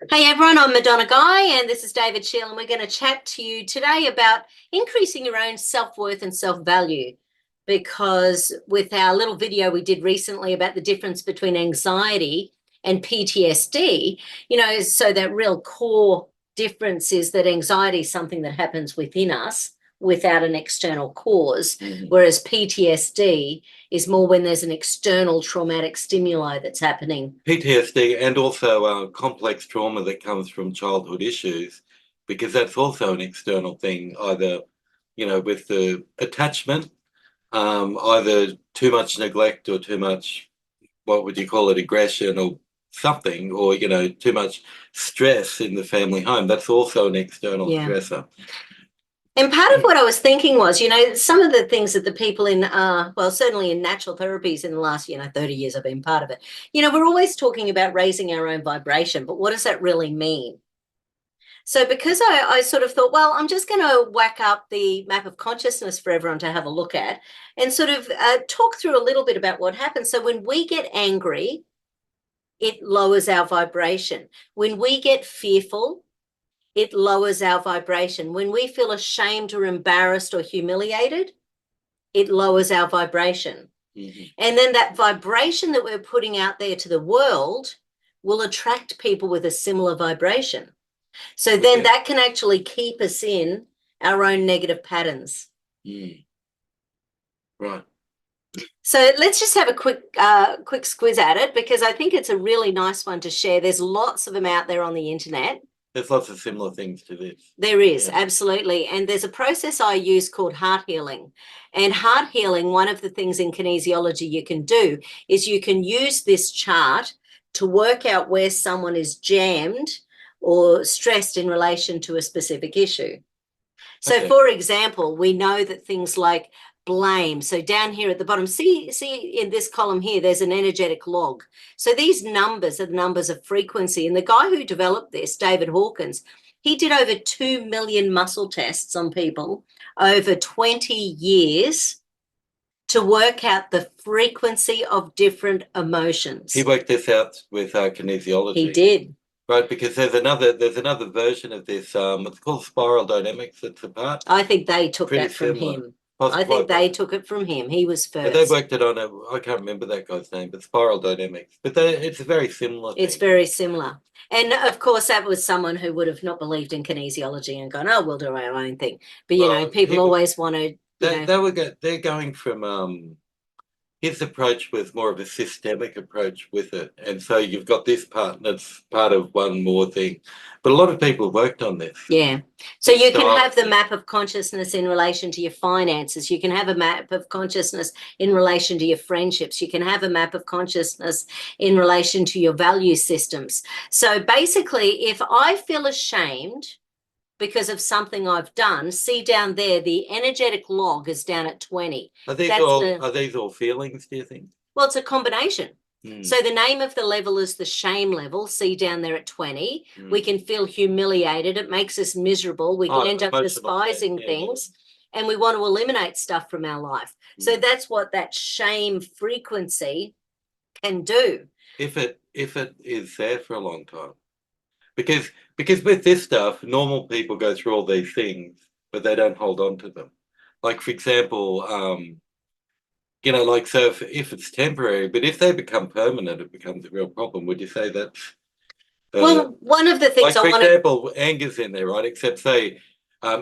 Hey everyone, I'm Madonna Guy and this is David Shield, and we're going to chat to you today about increasing your own self-worth and self-value. Because with our little video we did recently about the difference between anxiety and PTSD, so that real core difference is that anxiety is something that happens within us without an external cause, whereas PTSD is more when there's an external traumatic stimuli that's happening. PTSD and also complex trauma that comes from childhood issues, because that's also an external thing, either, with the attachment, either too much neglect or too much, what would you call it, aggression or something, or, too much stress in the family home. That's also an external stressor. And part of what I was thinking was, some of the things that the people in, certainly in natural therapies in the last, 30 years I've been part of it, we're always talking about raising our own vibration, but what does that really mean? So because I sort of thought, well, I'm just going to whack up the map of consciousness for everyone to have a look at and sort of talk through a little bit about what happens. So when we get angry, it lowers our vibration. When we get fearful, it lowers our vibration. When we feel ashamed or embarrassed or humiliated, it lowers our vibration. And then that vibration that we're putting out there to the world will attract people with a similar vibration. So then that can actually keep us in our own negative patterns. Right. So let's just have a quick squiz at it, because I think it's a really nice one to share. There's lots of them out there on the internet. There's lots of similar things to this. There is, absolutely. And there's a process I use called heart healing. And heart healing, one of the things in kinesiology you can do is you can use this chart to work out where someone is jammed or stressed in relation to a specific issue. So, for example, we know that things like blame. So down here at the bottom, see in this column here, there's an energetic log. So these numbers are the numbers of frequency. And the guy who developed this, David Hawkins, he did over 2 million muscle tests on people over 20 years to work out the frequency of different emotions. He worked this out with kinesiology. He did. Right, because there's another version of this. It's called spiral dynamics. It's a part. I think they took that from him. I think they took it from him. He was first. But they worked it on I can't remember that guy's name, but spiral dynamics. But it's a very similar thing. It's very similar. And of course, that was someone who would have not believed in kinesiology and gone, oh, we'll do our own thing. But, people always want to. They're going from his approach was more of a systemic approach with it. And so you've got this part, and it's part of one more thing. But a lot of people worked on this. Yeah. So you can have the map of consciousness in relation to your finances. You can have a map of consciousness in relation to your friendships. You can have a map of consciousness in relation to your value systems. So basically, if I feel ashamed because of something I've done, see down there, the energetic log is down at 20. Are these all feelings, do you think? Well, it's a combination. So the name of the level is the shame level. See down there at 20. We can feel humiliated. It makes us miserable. We can end up despising things, and we want to eliminate stuff from our life. So that's what that shame frequency can do. If it is there for a long time. Because with this stuff, normal people go through all these things, but they don't hold on to them. Like, for example, so if it's temporary, but if they become permanent, it becomes a real problem. Would you say that's... well, one of the things for example, anger's in there, right? Except, say,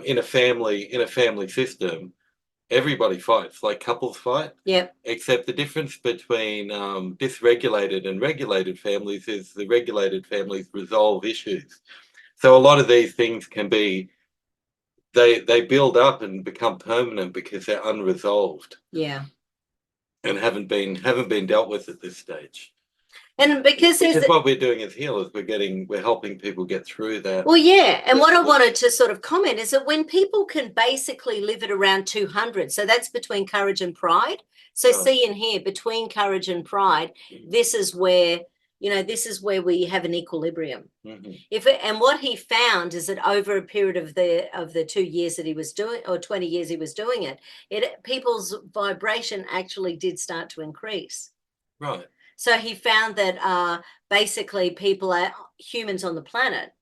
in a family system, everybody fights, like couples fight. Yep. Except the difference between dysregulated and regulated families is the regulated families resolve issues. So a lot of these things can be, they build up and become permanent because they're unresolved. Yeah. And haven't been dealt with at this stage. And because what we're doing as healers, we're helping people get through that. Well, yeah. And what I wanted to sort of comment is that when people can basically live at around 200, so that's between courage and pride. So see in here, between courage and pride, this is where, we have an equilibrium. And what he found is that over a period of the 2 years that he was doing, or 20 years he was doing it, people's vibration actually did start to increase. Right. So he found that basically humans on the planet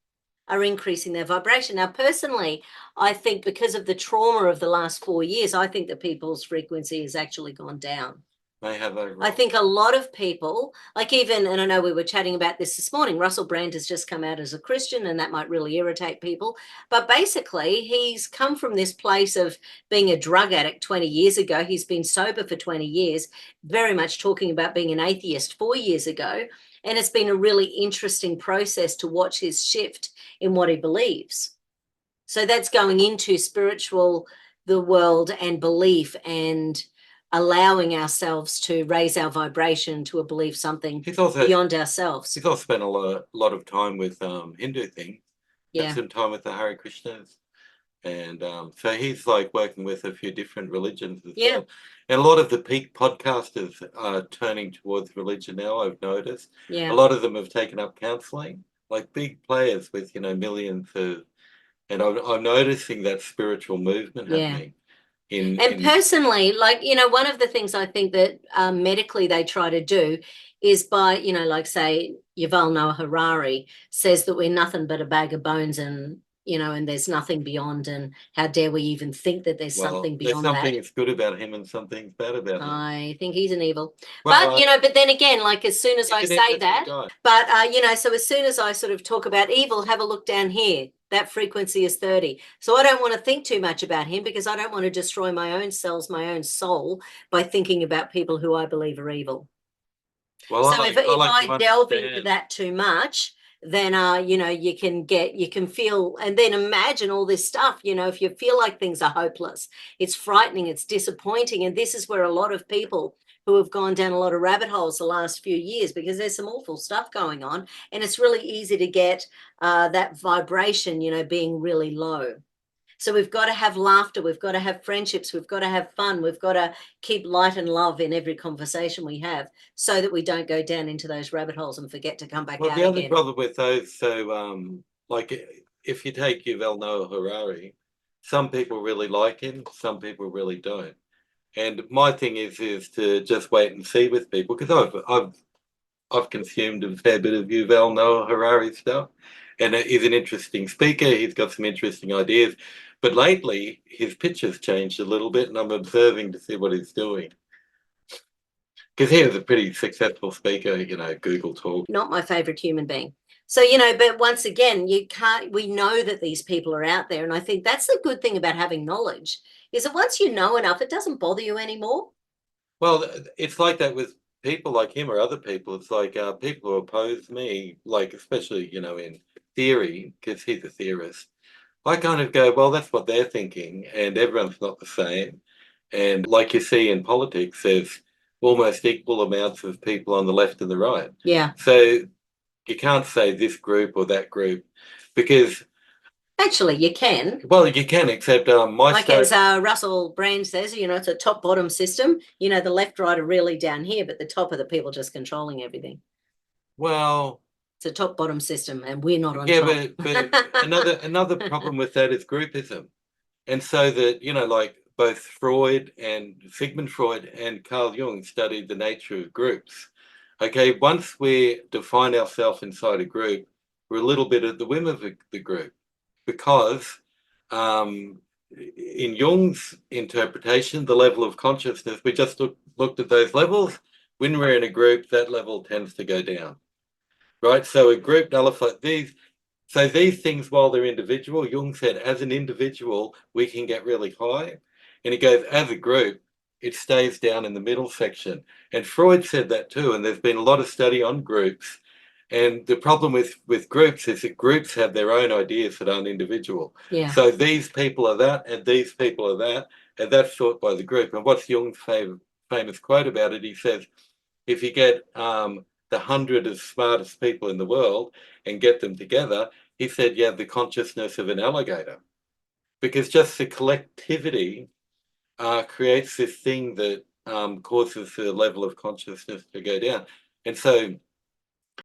are increasing their vibration. Now, personally, I think because of the trauma of the last 4 years, I think that people's frequency has actually gone down. May have overall. I think a lot of people, like even, and I know we were chatting about this morning, Russell Brand has just come out as a Christian, and that might really irritate people. But basically, he's come from this place of being a drug addict 20 years ago. He's been sober for 20 years, very much talking about being an atheist 4 years ago. And it's been a really interesting process to watch his shift in what he believes. So that's going into the world and belief and allowing ourselves to raise our vibration to a belief, something beyond ourselves. He's also spent a lot of time with Hindu things. Yeah. Some time with the Hare Krishnas. And so he's like working with a few different religions as well. And a lot of the peak podcasters are turning towards religion now, I've noticed. Yeah. A lot of them have taken up counseling, like big players with, millions of, and I'm noticing that spiritual movement happening. Personally, like, one of the things I think that medically they try to do is by, like say Yuval Noah Harari says that we're nothing but a bag of bones and there's nothing beyond, and how dare we even think that there's something beyond that. There's something that's good about him and something bad about him. I think he's an evil. But, but then again, like as soon as I say that, so as soon as I sort of talk about evil, have a look down here. That frequency is 30. So I don't want to think too much about him because I don't want to destroy my own cells, my own soul by thinking about people who I believe are evil. Well, so if I delve into that too much, then you can feel, and then imagine all this stuff, if you feel like things are hopeless, it's frightening, it's disappointing. And this is where a lot of people who have gone down a lot of rabbit holes the last few years, because there's some awful stuff going on, and it's really easy to get that vibration, being really low. So we've got to have laughter, we've got to have friendships, we've got to have fun, we've got to keep light and love in every conversation we have, so that we don't go down into those rabbit holes and forget to come back out again. Well, the other problem with those, like if you take Yuval Noah Harari, some people really like him, some people really don't. And my thing is to just wait and see with people, because I've consumed a fair bit of Yuval Noah Harari stuff, and he's an interesting speaker. He's got some interesting ideas, but lately his pitch has changed a little bit, and I'm observing to see what he's doing. Because he was a pretty successful speaker, Google Talk. Not my favorite human being. So, but once again, we know that these people are out there. And I think that's the good thing about having knowledge, is that once you know enough, it doesn't bother you anymore. Well, it's like that with people like him or other people. It's like people who oppose me, like especially, in theory, because he's a theorist. I kind of go, well, that's what they're thinking, and everyone's not the same. And like you see in politics, there's almost equal amounts of people on the left and the right. Yeah. So you can't say this group or that group, because actually you can. Well, you can, except as Russell Brand says, it's a top bottom system. The left right are really down here, but the top are the people just controlling everything. Well, it's a top bottom system, and we're not on top. but another problem with that is groupism, and so that like both Sigmund Freud and Carl Jung studied the nature of groups. Okay, once we define ourselves inside a group, we're a little bit at the whim of the group, because in Jung's interpretation, the level of consciousness, we just looked at those levels. When we're in a group, that level tends to go down, right? So a group nullifies these. So these things, while they're individual, Jung said, as an individual, we can get really high. And he goes, as a group, it stays down in the middle section. And Freud said that too. And there's been a lot of study on groups. And the problem with groups is that groups have their own ideas that aren't individual. Yeah. So these people are that, and these people are that, and that's thought by the group. And what's Jung's famous quote about it? He says, if you get the 100 smartest people in the world and get them together, he said, you have the consciousness of an alligator. Because just the collectivity creates this thing that causes the level of consciousness to go down. And so